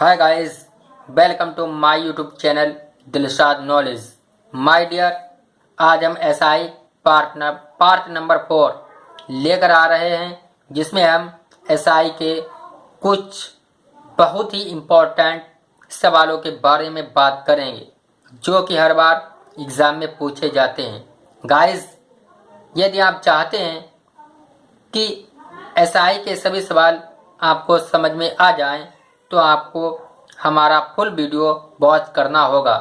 Hi guys, welcome to my YouTube channel Dilshad knowledge. My dear, आज हम SI part number 4 लेकर आ रहे हैं, जिसमें हम एसआई के कुछ बहुत ही इम्पोर्टेंट सवालों के बारे में बात करेंगे, जो कि हर बार एग्ज़ाम में पूछे जाते हैं। गाइस, यदि आप चाहते हैं कि एसआई के सभी सवाल आपको समझ में आ जाएं, तो आपको हमारा फुल वीडियो वॉच करना होगा।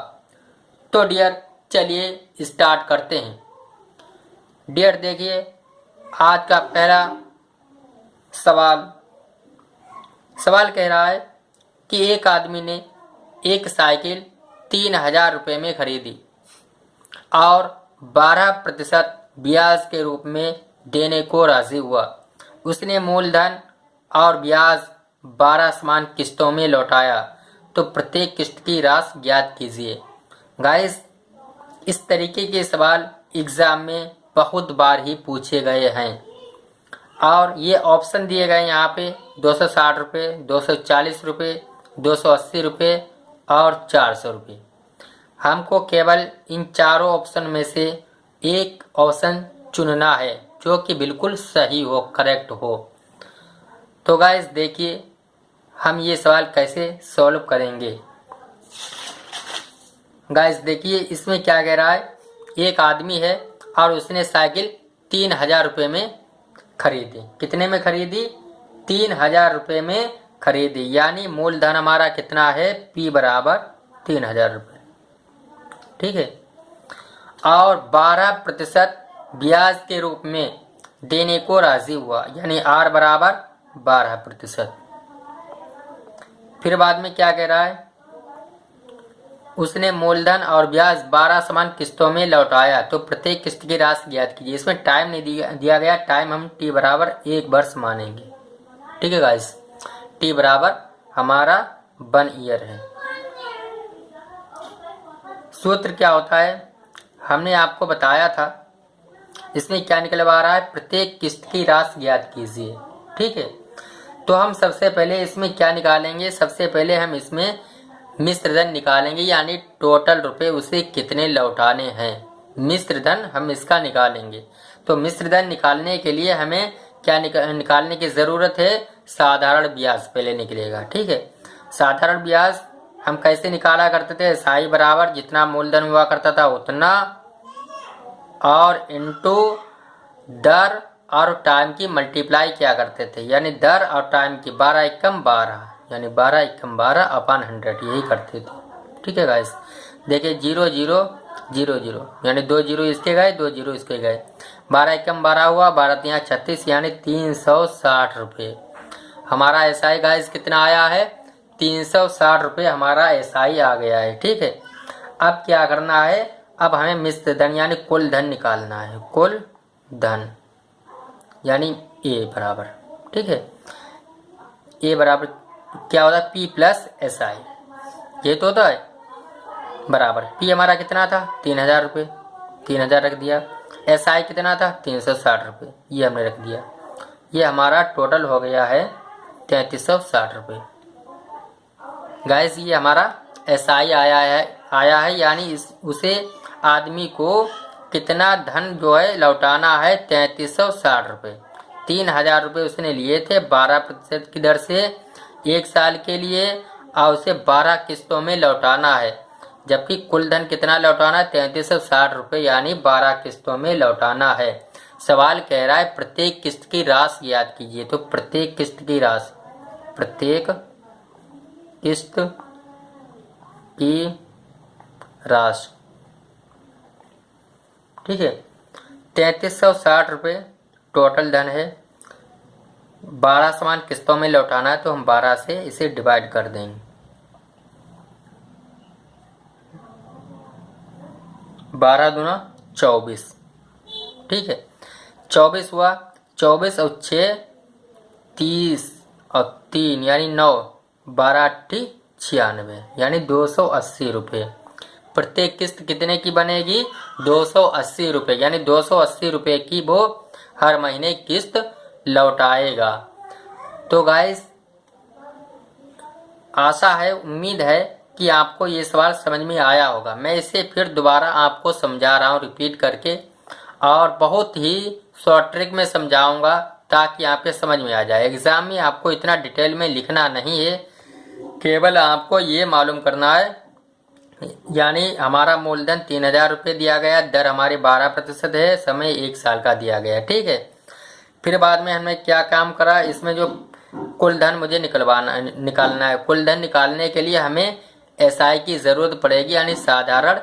तो डियर, चलिए स्टार्ट करते हैं। डियर देखिए, आज का पहला सवाल कह रहा है कि एक आदमी ने एक साइकिल 3000 रुपये में खरीदी और 12% ब्याज के रूप में देने को राजी हुआ। उसने मूलधन और ब्याज 12 समान किस्तों में लौटाया, तो प्रत्येक किस्त की राशि ज्ञात कीजिए। गाइस, इस तरीके के सवाल एग्जाम में बहुत बार ही पूछे गए हैं और ये ऑप्शन दिए गए यहाँ पे 260 रुपये, 240 रुपये, 280 रुपये और 400 रुपये। हमको केवल इन चारों ऑप्शन में से एक ऑप्शन चुनना है जो कि बिल्कुल सही हो, करेक्ट हो। तो गाइस देखिए, हम ये सवाल कैसे सॉल्व करेंगे। गाइस देखिए, इसमें क्या कह रहा है, एक आदमी है और उसने साइकिल 3000 रुपये में खरीदी। कितने में खरीदी? 3000 रुपये में खरीदी। यानी मूलधन हमारा कितना है? P बराबर 3000 रुपये, ठीक है। और 12% ब्याज के रूप में देने को राजी हुआ, यानी R बराबर 12%। फिर बाद में क्या कह रहा है, उसने मूलधन और ब्याज 12 समान किस्तों में लौटाया, तो प्रत्येक किस्त की राशि ज्ञात कीजिए। इसमें टाइम नहीं दिया गया, टाइम हम T बराबर 1 वर्ष मानेंगे, ठीक है गाइस। T बराबर हमारा 1 ईयर है। सूत्र क्या होता है, हमने आपको बताया था। इसमें क्या निकलवा रहा है, प्रत्येक किस्त की राशि ज्ञात कीजिए, ठीक है। तो हम सबसे पहले इसमें क्या निकालेंगे, सबसे पहले हम इसमें मिश्र धन निकालेंगे, यानी टोटल रुपए उसे कितने लौटाने हैं। मिश्र धन हम इसका निकालेंगे। तो मिश्र धन निकालने के लिए हमें क्या निकालने की ज़रूरत है, साधारण ब्याज पहले निकलेगा, ठीक है। साधारण ब्याज हम कैसे निकाला करते थे, एसआई बराबर जितना मूलधन हुआ करता था उतना और इनटू दर और टाइम की मल्टीप्लाई क्या करते थे, यानी दर और टाइम की 12 एकम 12, यानी 12 एकम 12 अपॉन 100, यही करते थे, ठीक है गाइस। देखिए 0 0 0 0, यानी 2 0 इसके गए, 2 0 इसके गए। 12 एकम 12 हुआ, 12 यहाँ 36, यानी 360 रुपये हमारा एसआई गाइस कितना आया है, 360 रुपये हमारा एसआई आ गया है, ठीक है। अब क्या करना है, अब हमें मिश्र धन यानी कुल धन निकालना है। कुल धन यानी A बराबर, ठीक है। A बराबर क्या होता है, P प्लस SI, ये तो होता है बराबर। P हमारा कितना था, 3000 रुपये, 3000 रख दिया। SI कितना था, 360 रुपये, ये हमने रख दिया। ये हमारा टोटल हो गया है 3360 रुपये। गाइस, ये हमारा SI आया है, यानी उसे आदमी को कितना धन जो है लौटाना है, 3360 रुपये। 3000 रुपये उसने लिए थे 12% की दर से 1 साल के लिए, और उसे 12 किस्तों में लौटाना है, जबकि कुल धन कितना लौटाना है, 3360 रुपये, यानी 12 किस्तों में लौटाना है। सवाल कह रहा है प्रत्येक किस्त की राशि याद कीजिए। तो प्रत्येक किस्त की राशि, प्रत्येक किस्त की राशि, ठीक है। 3360 रुपये टोटल धन है, 12 समान किस्तों में लौटाना है, तो हम 12 से इसे डिवाइड कर देंगे। 12 दूना 24, ठीक है। 24 हुआ, 24 और 6 30 और 3 यानी 9, 12 8 96, यानी 280 रुपये। प्रत्येक किस्त कितने की बनेगी, 280 रुपये, यानी 280 रुपये की वो हर महीने किस्त लौटाएगा। तो गाइस, आशा है, उम्मीद है कि आपको ये सवाल समझ में आया होगा। मैं इसे फिर दोबारा आपको समझा रहा हूँ रिपीट करके, और बहुत ही शॉर्ट ट्रिक में समझाऊंगा ताकि आप पे समझ में आ जाए। एग्जाम में आपको इतना डिटेल में लिखना नहीं है, केवल आपको ये मालूम करना है। यानी हमारा मूलधन 3000 रुपये दिया गया, दर हमारे 12% है, समय 1 साल का दिया गया, ठीक है। फिर बाद में हमने क्या काम करा, इसमें जो कुल धन मुझे निकालना है। कुल धन निकालने के लिए हमें एसआई की ज़रूरत पड़ेगी, यानी साधारण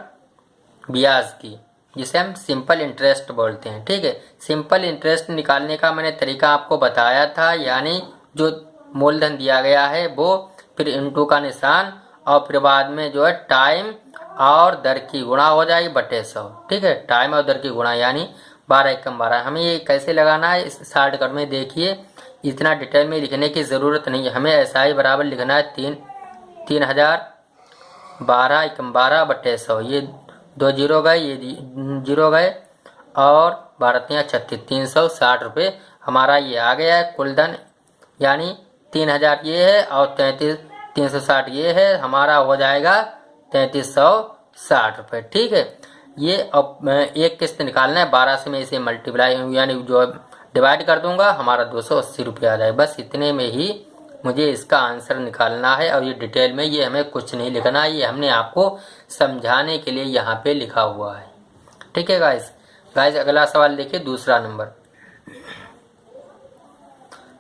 ब्याज की, जिसे हम सिंपल इंटरेस्ट बोलते हैं, ठीक है। सिंपल इंटरेस्ट निकालने का मैंने तरीका आपको बताया था, यानी जो मूलधन दिया गया है वो, फिर इंटू का निशान, और फिर बाद में जो है टाइम और दर की गुणा हो जाएगी बटे 100, ठीक है। टाइम और दर की गुणा यानी 12 एकम 12। हमें ये कैसे लगाना है इस शॉर्टकट में देखिए, इतना डिटेल में लिखने की ज़रूरत नहीं है। हमें एसआई बराबर लिखना है 3000 12 एकम 12 बटे 100। ये 2 जीरो गए, ये जीरो गए, और 12 36, 360 रुपये हमारा ये आ गया है कुल धन। यानी 3000 ये है और 360 ये है, हमारा हो जाएगा 3360 रुपये, ठीक है। ये अब एक किस्त निकालना है, 12 से मैं इसे मल्टीप्लाई यानी जो डिवाइड कर दूंगा, हमारा 280 रुपये आ जाएगा। बस इतने में ही मुझे इसका आंसर निकालना है, और ये डिटेल में ये हमें कुछ नहीं लिखना है, ये हमने आपको समझाने के लिए यहाँ पे लिखा हुआ है, ठीक है गाइस। अगला सवाल देखिए,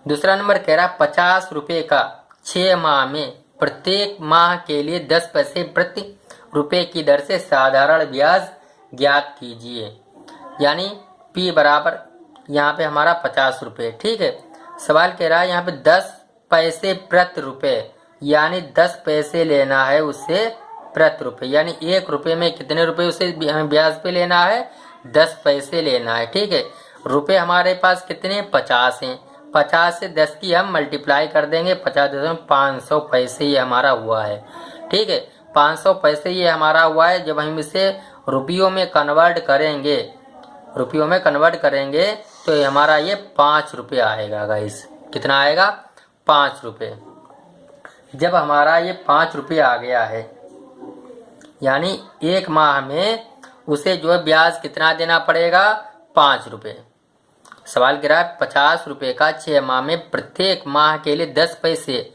दूसरा नंबर कह रहा 50 रुपये का 6 माह में प्रत्येक माह के लिए 10 पैसे प्रति रुपये की दर से साधारण ब्याज ज्ञात कीजिए। यानी P बराबर यहाँ पे हमारा 50 रुपये, ठीक है। सवाल कह रहा है यहाँ पे 10 पैसे प्रति रुपये, यानी 10 पैसे लेना है उससे प्रति रुपये, यानी 1 रुपये में कितने रुपए उसे ब्याज पे लेना है, 10 पैसे लेना है, ठीक है। रुपये हमारे पास कितने 50 हैं, 50 से 10 की हम मल्टीप्लाई कर देंगे, 50 पैसे ये हमारा हुआ है, ठीक है। 500 पैसे ये हमारा हुआ है। जब हम इसे रुपयों में कन्वर्ट करेंगे तो ये हमारा ये 5 रुपये आएगा गाइस। कितना आएगा, 5 रुपये। जब हमारा ये 5 रुपये आ गया है, यानी 1 माह में उसे जो है ब्याज कितना देना पड़ेगा, 5 रुपये। सवाल कह रहा है 50 रुपये का 6 माह में प्रत्येक माह के लिए 10 पैसे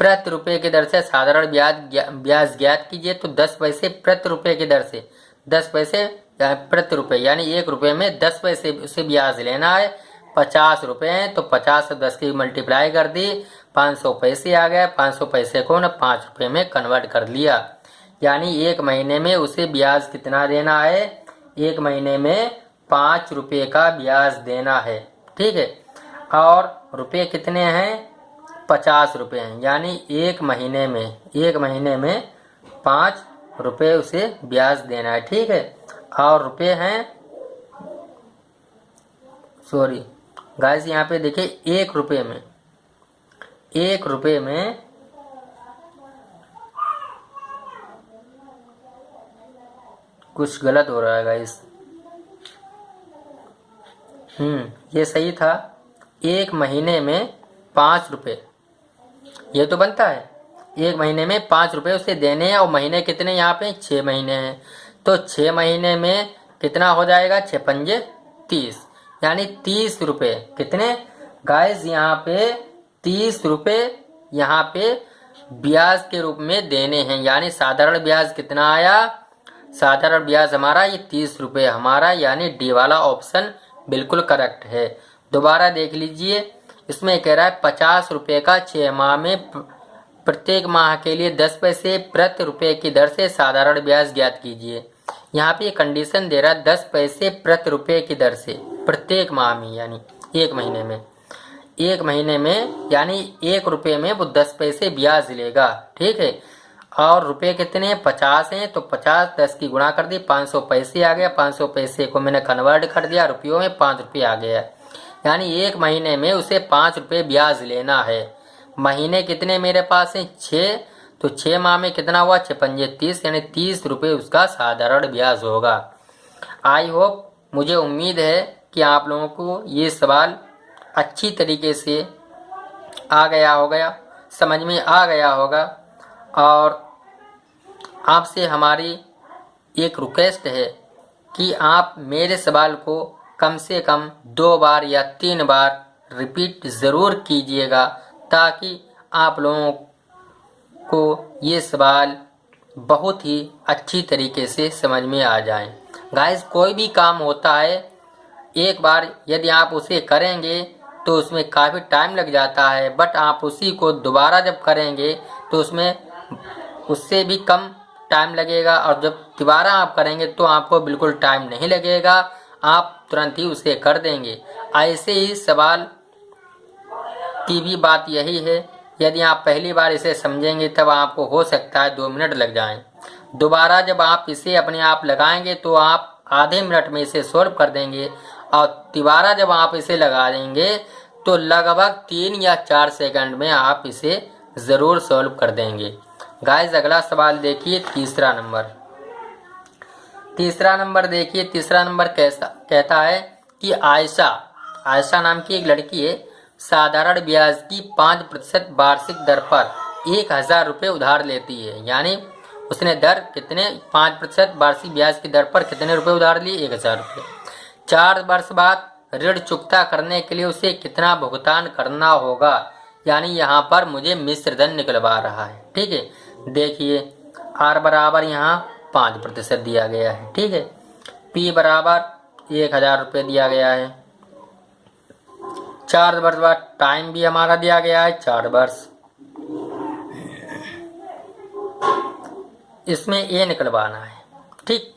प्रति रुपये की दर से साधारण ब्याज ज्ञात कीजिए। तो 10 पैसे प्रति रुपये की दर से, 10 पैसे प्रति रुपये, यानी 1 रुपये में 10 पैसे उसे ब्याज लेना है। 50 रुपये हैं तो 50 से 10 की मल्टीप्लाई कर दी, 500 पैसे आ गए। 500 पैसे को ना 5 रुपये में कन्वर्ट कर लिया, यानी 1 महीने में उसे ब्याज कितना देना है, 1 महीने में 5 रुपये का ब्याज देना है, ठीक है। और रुपये कितने हैं, 50 रुपये हैं, यानी 1 महीने में 5 रुपये उसे ब्याज देना है, ठीक है। और रुपये हैं, सॉरी गाइस, यहाँ पे देखिए 1 रुपये में कुछ गलत हो रहा है गाइस। ये सही था। 1 महीने में 5 रुपये, ये तो बनता है। 1 महीने में 5 रुपये उसे देने हैं, और महीने कितने यहाँ पे 6 महीने हैं, तो 6 महीने में कितना हो जाएगा, 6 पंजे 30, यानी 30 रुपये। कितने गाइस, यहाँ पे 30 रुपये यहाँ पे ब्याज के रूप में देने हैं। यानी साधारण ब्याज कितना आया, साधारण ब्याज हमारा ये 30 रुपये हमारा, यानी डी वाला ऑप्शन बिल्कुल करेक्ट है। दोबारा देख लीजिए, इसमें कह रहा है 50 रुपये का 6 माह में प्रत्येक माह के लिए 10 पैसे प्रति रुपये की दर से साधारण ब्याज ज्ञात कीजिए। यहाँ पे कंडीशन दे रहा है 10 पैसे प्रति रुपये की दर से प्रत्येक माह में, यानी 1 महीने में। 1 महीने में यानी 1 रुपये में वो 10 पैसे ब्याज लेगा, ठीक है। और रुपये कितने हैं, 50 हैं, तो 50 10 की गुणा कर दी, 500 पैसे आ गया। 500 पैसे को मैंने कन्वर्ट कर दिया रुपयों में, 5 रुपये आ गया। यानी 1 महीने में उसे 5 रुपये ब्याज लेना है। महीने कितने मेरे पास हैं, 6, तो 6 माह में कितना हुआ, 6 पंजे 30, यानी 30 रुपये उसका साधारण ब्याज होगा। आई होप, मुझे उम्मीद है कि आप लोगों को ये सवाल अच्छी तरीके से आ गया होगा, समझ में आ गया होगा। और आपसे हमारी एक रिक्वेस्ट है कि आप मेरे सवाल को कम से कम 2 बार या 3 बार रिपीट ज़रूर कीजिएगा, ताकि आप लोगों को ये सवाल बहुत ही अच्छी तरीके से समझ में आ जाए। गाइस, कोई भी काम होता है एक बार यदि आप उसे करेंगे तो उसमें काफ़ी टाइम लग जाता है, बट आप उसी को दोबारा जब करेंगे तो उसमें उससे भी कम टाइम लगेगा, और जब दोबारा आप करेंगे तो आपको बिल्कुल टाइम नहीं लगेगा, आप तुरंत ही उसे कर देंगे। ऐसे ही सवाल की भी बात यही है, यदि आप पहली बार इसे समझेंगे तब आपको हो सकता है 2 मिनट लग जाएं। दोबारा जब आप इसे अपने आप लगाएंगे तो आप आधे मिनट में इसे सॉल्व कर देंगे, और दोबारा जब आप इसे लगा देंगे तो लगभग 3 या 4 सेकंड में आप इसे ज़रूर सॉल्व कर देंगे। गाइस, अगला सवाल देखिए, तीसरा नंबर देखिए। तीसरा नंबर कैसा कहता है कि आयशा नाम की एक लड़की है, साधारण ब्याज की 5% वार्षिक दर पर 1000 रुपये उधार लेती है। यानी उसने दर कितने 5% वार्षिक ब्याज की दर पर कितने रुपए उधार लिए? 1000 रुपये। 4 वर्ष बाद ऋण चुकता करने के लिए उसे कितना भुगतान करना होगा? यानी यहाँ पर मुझे मिश्र धन निकलवा रहा है। ठीक है, देखिए R बराबर यहाँ 5% दिया गया है। ठीक है, P बराबर 1000 रुपये दिया गया है। 4 वर्ष बाद टाइम भी हमारा दिया गया है 4 वर्ष। इसमें A निकलवाना है। ठीक,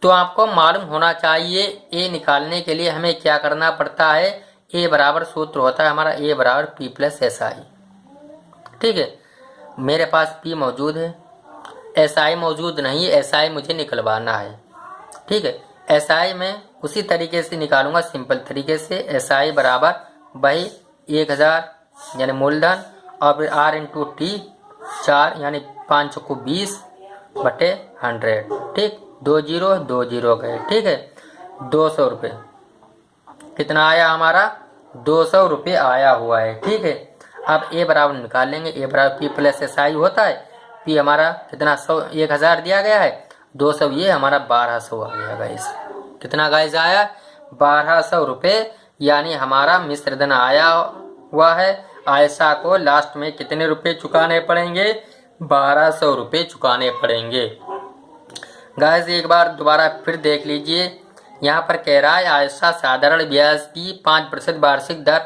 तो आपको मालूम होना चाहिए A निकालने के लिए हमें क्या करना पड़ता है। A बराबर सूत्र होता है हमारा A बराबर P प्लस SI। ठीक है, मेरे पास P मौजूद है, SI मौजूद नहीं है, SI मुझे निकलवाना है। ठीक है, SI में उसी तरीके से निकालूंगा, सिंपल तरीके से। SI बराबर वही 1000 यानी मूलधन, और फिर R इंटू T 4 यानी 5 को 20 बटे 100। ठीक, 2 0 गए। ठीक है, 200 रुपये कितना आया हमारा? 200 रुपये आया हुआ है। ठीक है, अब A बराबर निकाल लेंगे। A बराबर P प्लस SI होता है। P हमारा कितना 1000 दिया गया है, 200 ये हमारा 1200 आ गया गाइस। कितना गाइस आया? 1200 रुपये। यानी हमारा मिश्र धन आया हुआ है। आयशा को लास्ट में कितने रुपए चुकाने पड़ेंगे? 1200 रुपये चुकाने पड़ेंगे। गाइस, एक बार दोबारा फिर देख लीजिए, यहाँ पर कह रहा है आयशा साधारण ब्याज की 5% वार्षिक दर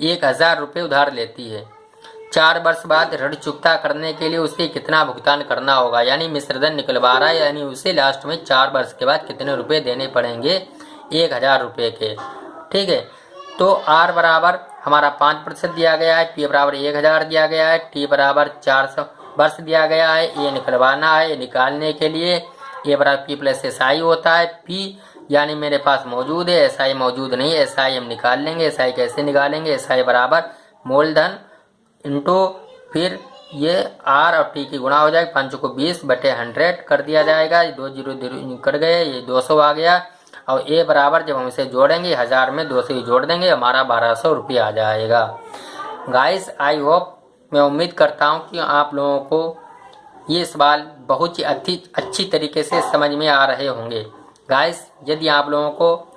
1000 रुपये उधार लेती है। 4 वर्ष बाद ऋण चुकता करने के लिए उसे कितना भुगतान करना होगा? यानी मिश्रधन निकलवा रहा है, यानी उसे लास्ट में 4 वर्ष के बाद कितने रुपए देने पड़ेंगे? 1000 रुपये के। ठीक है, तो R बराबर हमारा 5% दिया गया है, P बराबर 1000 दिया गया है, T बराबर 400 वर्ष दिया गया है। ये निकलवाना है। निकालने के लिए A बराबर P प्लस SI होता है। P यानी मेरे पास मौजूद है, SI मौजूद नहीं है। SI हम निकाल लेंगे। SI कैसे निकालेंगे? SI बराबर मूलधन इंटू फिर ये R और T की गुणा हो जाएगा, 5 को 20 बटे 100 कर दिया जाएगा। 2 0 कट गए, ये 200 आ गया। और A बराबर जब हम इसे जोड़ेंगे 1000 में 200 ही जोड़ देंगे, हमारा 1200 रुपये आ जाएगा। गाइस, आई होप, मैं उम्मीद करता हूँ कि आप लोगों को ये सवाल बहुत ही अच्छी तरीके से समझ में आ रहे होंगे। गाइस, यदि आप लोगों को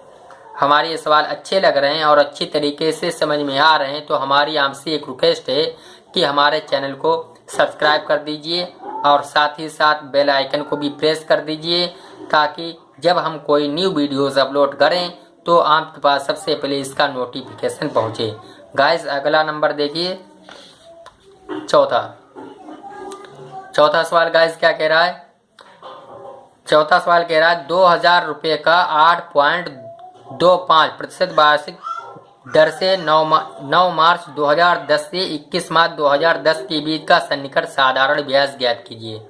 हमारे ये सवाल अच्छे लग रहे हैं और अच्छी तरीके से समझ में आ रहे हैं तो हमारी आपसे एक रिक्वेस्ट है कि हमारे चैनल को सब्सक्राइब कर दीजिए और साथ ही साथ बेल आइकन को भी प्रेस कर दीजिए, ताकि जब हम कोई न्यू वीडियोस अपलोड करें तो आपके पास सबसे पहले इसका नोटिफिकेशन पहुंचे। गाइस, अगला नंबर देखिए, चौथा सवाल गाइस क्या कह रहा है? चौथा सवाल कह रहा है 2000 रुपये का 8.25% वार्षिक दर से 9 मार्च 2010 से 21 मार्च 2010 के बीच का सन्निकट साधारण ब्याज ज्ञात कीजिए।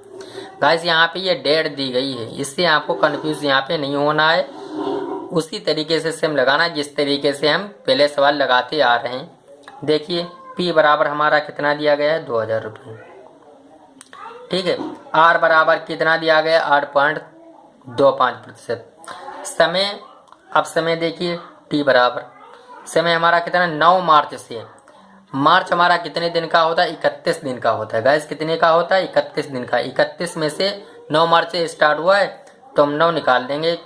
गाइस, यहाँ पे ये डेट दी गई है, इससे आपको कंफ्यूज यहाँ पे नहीं होना है। उसी तरीके से सेम लगाना है जिस तरीके से हम पहले सवाल लगाते आ रहे हैं। देखिए, P बराबर हमारा कितना दिया गया है? 2000 रुपये। ठीक है, R बराबर कितना दिया गया? 8.25%। समय, अब समय देखिए, T बराबर समय हमारा कितना? 9 मार्च से मार्च हमारा कितने दिन का होता है? 31 दिन का होता है। गैस कितने का होता है? 31 दिन का। 31 में से 9 मार्च से स्टार्ट हुआ है तो हम 9 निकाल देंगे।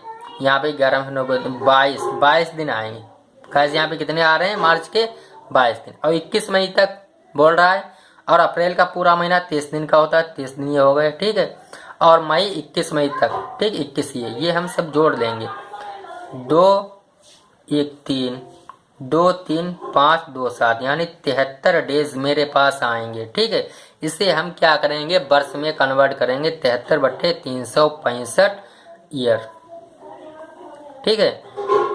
यहाँ पे 11 में 9 22 दिन आएंगे। गैस यहाँ पे कितने आ रहे हैं? मार्च के 22 दिन। और 21 मई तक बोल रहा है। और अप्रैल का पूरा महीना 30 दिन का होता है। 30 दिन ये हो गए, ठीक है। और मई 21 मई तक, ठीक, 21 ये हम सब जोड़ लेंगे। 2 1 3 2 3 5 2 7 यानी 73 डेज मेरे पास आएंगे, ठीक है। इसे हम क्या करेंगे? वर्ष में कन्वर्ट करेंगे। 73/365 ईयर, ठीक है।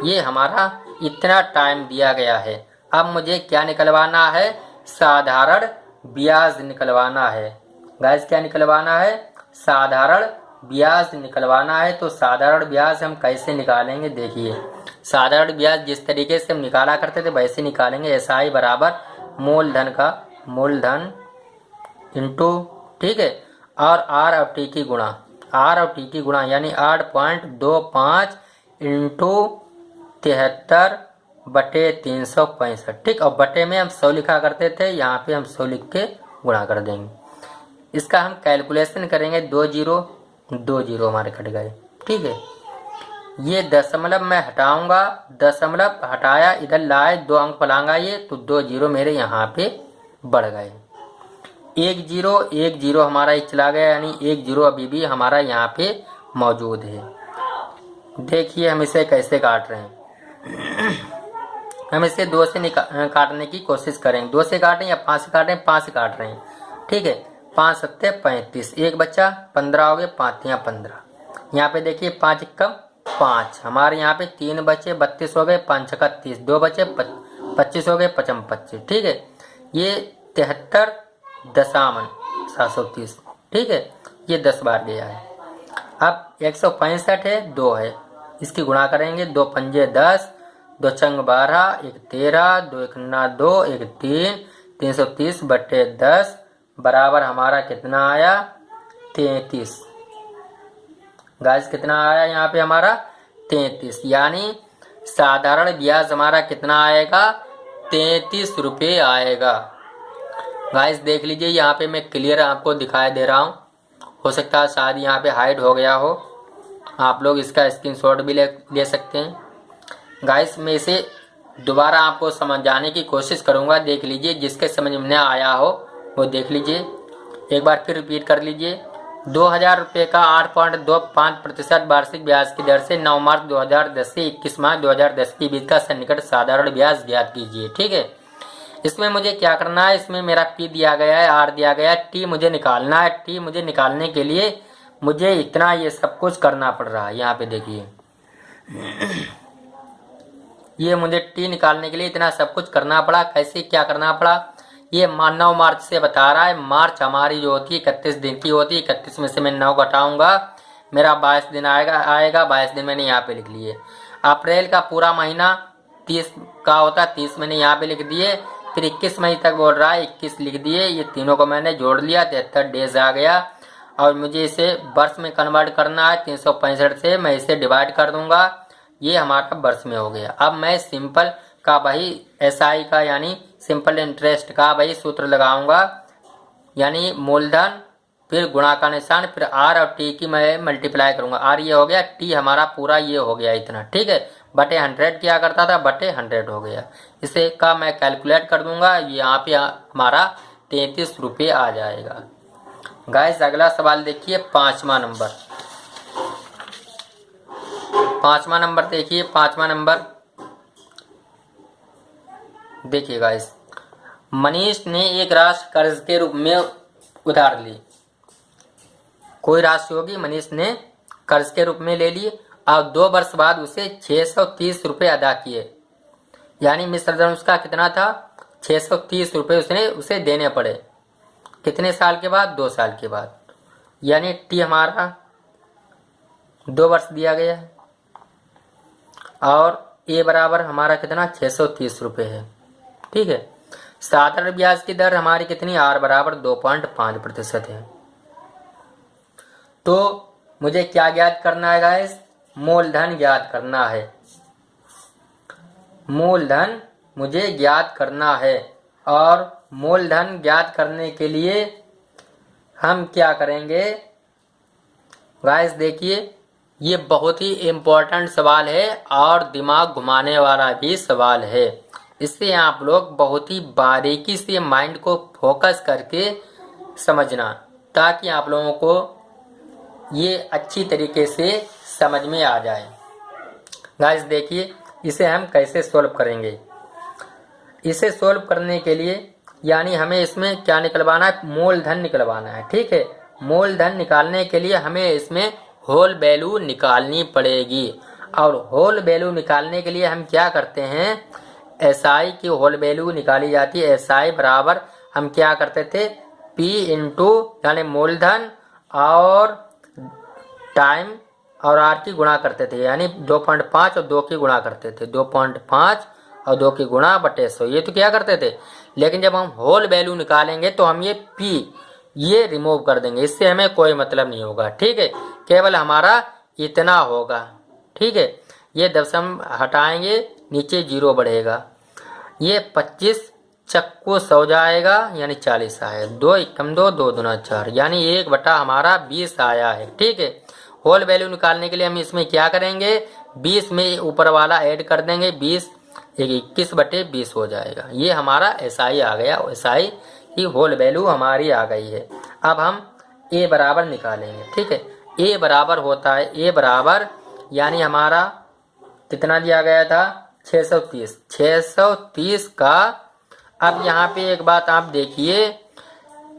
ये हमारा इतना टाइम दिया गया है। अब मुझे क्या निकलवाना है? साधारण ब्याज निकलवाना है। गाइस क्या निकलवाना है? साधारण ब्याज निकलवाना है। तो साधारण ब्याज हम कैसे निकालेंगे? देखिए, साधारण ब्याज जिस तरीके से हम निकाला करते थे वैसे निकालेंगे। SI बराबर मूलधन का मूलधन इंटू, ठीक है, और R और T की गुणा, R और T की गुणा यानी 8.25 इंटू 73/365, ठीक। और बटे में हम 100 लिखा करते थे, यहाँ पे हम 100 लिख के गुणा कर देंगे। इसका हम कैलकुलेशन करेंगे। 2 जीरो हमारे कट गए, ठीक है। ये दशमलव मैं हटाऊंगा, दशमलव हटाया, इधर लाए 2 अंक पलांगा ये, तो 2 जीरो मेरे यहाँ पे बढ़ गए। 1 जीरो हमारा चला गया, यानी 1 जीरो अभी भी हमारा यहाँ पे मौजूद है। देखिए हम इसे कैसे काट रहे हैं। हम इसे 2 से काटने की कोशिश करेंगे। 2 से काटें या 5 से काटें? 5 से काट रहे हैं, ठीक है। 5 सत्ते 35, 1 बच्चा 15 हो गए, 5 या 15। यहाँ पे देखिए 5 कम 5, हमारे यहाँ पे 3 बचे 32 हो गए, 5 छक्का 30, 2 बचे 25 हो गए, 55 25, ठीक है। ये 73.730, ठीक है। ये 10 बार गया है। अब 165 है, 2 है, इसकी गुणा करेंगे। 2 पंजे 10, 2 चंग 12, 1 13, 2 1 2, 1 3, 330/10 बराबर हमारा कितना आया? 33। गाइस कितना आया यहाँ पे हमारा? 33। यानी साधारण ब्याज हमारा कितना आएगा? 33 रुपये आएगा। गाइस देख लीजिए, यहाँ पे मैं क्लियर आपको दिखाई दे रहा हूँ। हो सकता है शायद यहाँ पे हाइड हो गया हो, आप लोग इसका स्क्रीनशॉट भी ले सकते हैं। गाइस मैं इसे दोबारा आपको समझाने की कोशिश करूँगा। देख लीजिए, जिसके समझ में आया हो वो देख लीजिए। एक बार फिर रिपीट कर लीजिए। 2000 रुपये का 8.25% वार्षिक ब्याज की दर से 9 मार्च 2010 से 21 मार्च 2010 के बीच का सन्निकट साधारण ब्याज ज्ञात कीजिए, ठीक है। इसमें मुझे क्या करना है? इसमें मेरा P दिया गया है, R दिया गया है, T मुझे निकालना है। T मुझे निकालने के लिए मुझे इतना ये सब कुछ करना पड़ रहा है। यहाँ पे देखिए, ये मुझे T निकालने के लिए इतना सब कुछ करना पड़ा। कैसे क्या करना पड़ा? ये 9 मार्च से बता रहा है। मार्च हमारी जो होती है 31 दिन की होती है। 31 में से मैं 9 घटाऊंगा, मेरा 22 दिन आएगा। 22 दिन मैंने यहाँ पे लिख लिए। अप्रैल का पूरा महीना 30 का होता है, 30 मैंने यहाँ पे लिख दिए। फिर 21 मई तक बोल रहा है, 21 लिख दिए। ये तीनों को मैंने जोड़ लिया, 73 डेज आ गया। और मुझे इसे वर्ष में कन्वर्ट करना है। 365 से मैं इसे डिवाइड कर दूंगा, ये हमारा वर्ष में हो गया। अब मैं सिंपल का वही SI का यानी सिंपल इंटरेस्ट का वही सूत्र लगाऊंगा, यानी मूलधन फिर गुणा का निशान, फिर R और T की मैं मल्टीप्लाई करूंगा। R ये हो गया, T हमारा पूरा ये हो गया इतना, ठीक है। बटे 100 किया करता था, बटे 100 हो गया। इसे का मैं कैलकुलेट कर दूंगा, यहाँ पे हमारा 33 रुपये आ जाएगा। गाइस अगला सवाल देखिए, 5वां नंबर। 5वां नंबर देखिए, 5वां नंबर देखिए गाइस, मनीष ने एक राशि कर्ज के रूप में उधार ली। कोई राशि होगी, मनीष ने कर्ज के रूप में ले ली और 2 वर्ष बाद उसे 630 रुपये अदा किए। यानी मिश्र धन उसका कितना था? 630 रुपये उसे देने पड़े। कितने साल के बाद? 2 साल के बाद। यानी T हमारा 2 वर्ष दिया गया है और A बराबर हमारा कितना? 630 रुपये है, ठीक है। साधारण ब्याज की दर हमारी कितनी? R बराबर 2.5% है। तो मुझे क्या ज्ञात करना है गाइस? मूलधन ज्ञात करना है। मूलधन मुझे ज्ञात करना है। और मूलधन ज्ञात करने के लिए हम क्या करेंगे गाइस, देखिए ये बहुत ही इम्पोर्टेंट सवाल है और दिमाग घुमाने वाला भी सवाल है। इससे आप लोग बहुत ही बारीकी से माइंड को फोकस करके समझना, ताकि आप लोगों को ये अच्छी तरीके से समझ में आ जाए। गाइस देखिए इसे हम कैसे सॉल्व करेंगे। इसे सॉल्व करने के लिए यानी हमें इसमें क्या निकलवाना है, मूलधन निकलवाना है। ठीक है, मूलधन निकालने के लिए हमें इसमें होल वैल्यू निकालनी पड़ेगी। और होल वैल्यू निकालने के लिए हम क्या करते हैं, एसआई की होल वैल्यू निकाली जाती है। एसआई बराबर हम क्या करते थे, पी इंटू यानी मूलधन और टाइम और आर की गुणा करते थे, यानी 2.5 और 2 की गुणा करते थे। 2.5 और 2 की गुणा बटे 100, ये तो क्या करते थे। लेकिन जब हम होल वैल्यू निकालेंगे तो हम ये पी ये रिमूव कर देंगे, इससे हमें कोई मतलब नहीं होगा। ठीक है, केवल हमारा इतना होगा। ठीक है, ये दशम हटाएंगे, नीचे 0 बढ़ेगा। ये 25 चक्को 100 जाएगा यानी 40 आया। 2 एकम 2, 2 दूना 4 यानी 1 बटा हमारा 20 आया है। ठीक है, होल वैल्यू निकालने के लिए हम इसमें क्या करेंगे, 20 में ऊपर वाला ऐड कर देंगे, 20 21 बटे 20 हो जाएगा। ये हमारा एसआई आ गया। एसआई की होल वैल्यू हमारी आ गई है। अब हम ए बराबर निकालेंगे। ठीक है, ए बराबर होता है, ए बराबर यानी हमारा कितना दिया गया था, 630। 630 का अब यहाँ पे एक बात आप देखिए,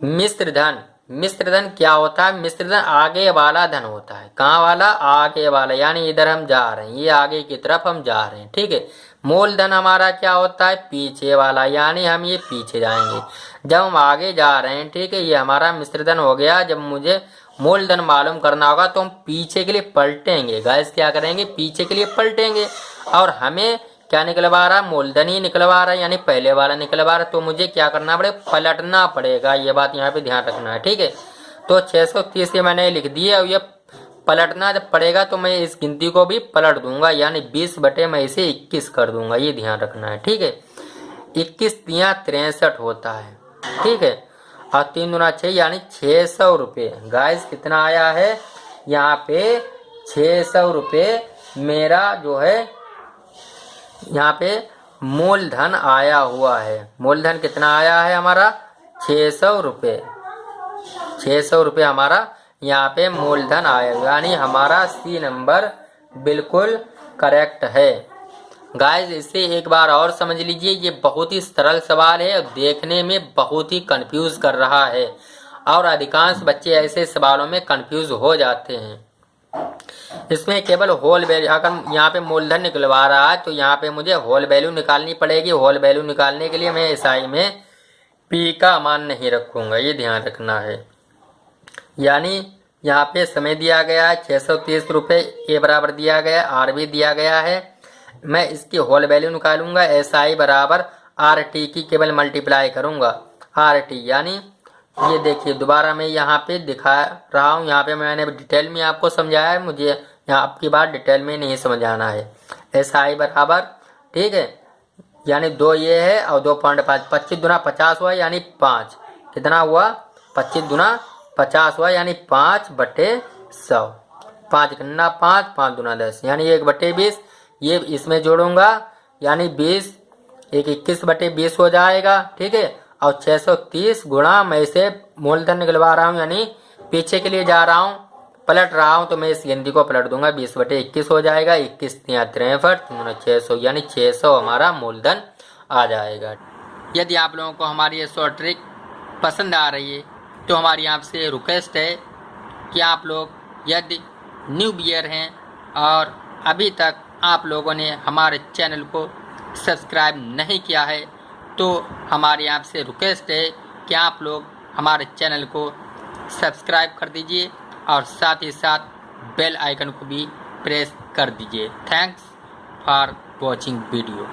मिश्र धन क्या होता है, मिश्र धन आगे वाला धन होता है। कहाँ वाला, आगे वाला, यानी इधर हम जा रहे हैं, ये आगे की तरफ हम जा रहे हैं। ठीक है, मूलधन हमारा क्या होता है, पीछे वाला, यानी हम ये पीछे जाएंगे जब हम आगे जा रहे हैं। ठीक है, ये हमारा मिश्र धन हो गया। जब मुझे मूलधन मालूम करना होगा तो हम पीछे के लिए पलटेंगे। गाइस क्या करेंगे, पीछे के लिए पलटेंगे और हमें क्या निकलवा रहा है, मूलधन ही निकलवा रहा है, यानी पहले वाला निकलवा रहा है। तो मुझे क्या करना पड़ेगा, पलटना पड़ेगा। ये बात यहाँ पे ध्यान रखना है। ठीक है, तो 630 से मैंने लिख दिया। और ये पलटना जब पड़ेगा तो मैं इस गिनती को भी पलट दूंगा, यानी 20 बटे मैं इसे 21 कर दूंगा। ये ध्यान रखना है। ठीक है, 21 तिया 63 होता है। ठीक है, और 3 दूना 6 यानी 600 रुपये। गाइस कितना आया है, यहाँ पे 600 रुपये मेरा जो है यहाँ पे मूलधन आया हुआ है। मूलधन कितना आया है हमारा, 600 रुपये। 600 रुपये हमारा यहाँ पे मूलधन आया, यानी हमारा सी नंबर बिल्कुल करेक्ट है। गाइस इसे एक बार और समझ लीजिए, ये बहुत ही सरल सवाल है और देखने में बहुत ही कंफ्यूज कर रहा है और अधिकांश बच्चे ऐसे सवालों में कंफ्यूज हो जाते हैं। इसमें केवल होल वैल्यू, अगर यहाँ पे मूलधन निकलवा रहा है तो यहाँ पे मुझे होल वैल्यू निकालनी पड़ेगी। होल वैल्यू निकालने के लिए मैं एसआई में पी का मान नहीं रखूँगा, ये ध्यान रखना है। यानी यहाँ पे समय दिया गया है 630 रुपये, ए बराबर दिया गया है, आर भी दिया गया है। मैं इसकी होल वैल्यू निकालूंगा, एसआई बराबर आर टी की केवल मल्टीप्लाई करूँगा, आर टी। यानी ये देखिए दोबारा मैं यहाँ पे दिखा रहा हूँ, यहाँ पे मैंने डिटेल में आपको समझाया है, मुझे यहाँ आपकी बात डिटेल में नहीं समझाना है। एसआई बराबर, ठीक है, यानी 2 ये है और 2.5, 25 दूना 50 हुआ यानी 5, कितना हुआ 25 दूना 50 हुआ यानी 5 बटे 100। 5 गन्ना 5, 5 दूना 10 यानी 1 बटे 20। ये इसमें जोड़ूंगा यानी 20, 21 बटे 20 हो जाएगा। ठीक है, और 630 गुणा मैं इसे मूलधन निकलवा रहा हूँ, यानी पीछे के लिए जा रहा हूँ, पलट रहा हूँ तो मैं इस गिनती को पलट दूंगा, 20 बटे 21 हो जाएगा। 21 तिया 63, 3 600 यानी 600 हमारा मूलधन आ जाएगा। यदि आप लोगों को हमारी ये शॉर्ट ट्रिक पसंद आ रही है तो हमारी आपसे रिक्वेस्ट है कि आप लोग यदि न्यू बियर हैं और अभी तक आप लोगों ने हमारे चैनल को सब्सक्राइब नहीं किया है तो हमारी आपसे रिक्वेस्ट है कि आप लोग हमारे चैनल को सब्सक्राइब कर दीजिए और साथ ही साथ बेल आइकन को भी प्रेस कर दीजिए। Thanks for watching video.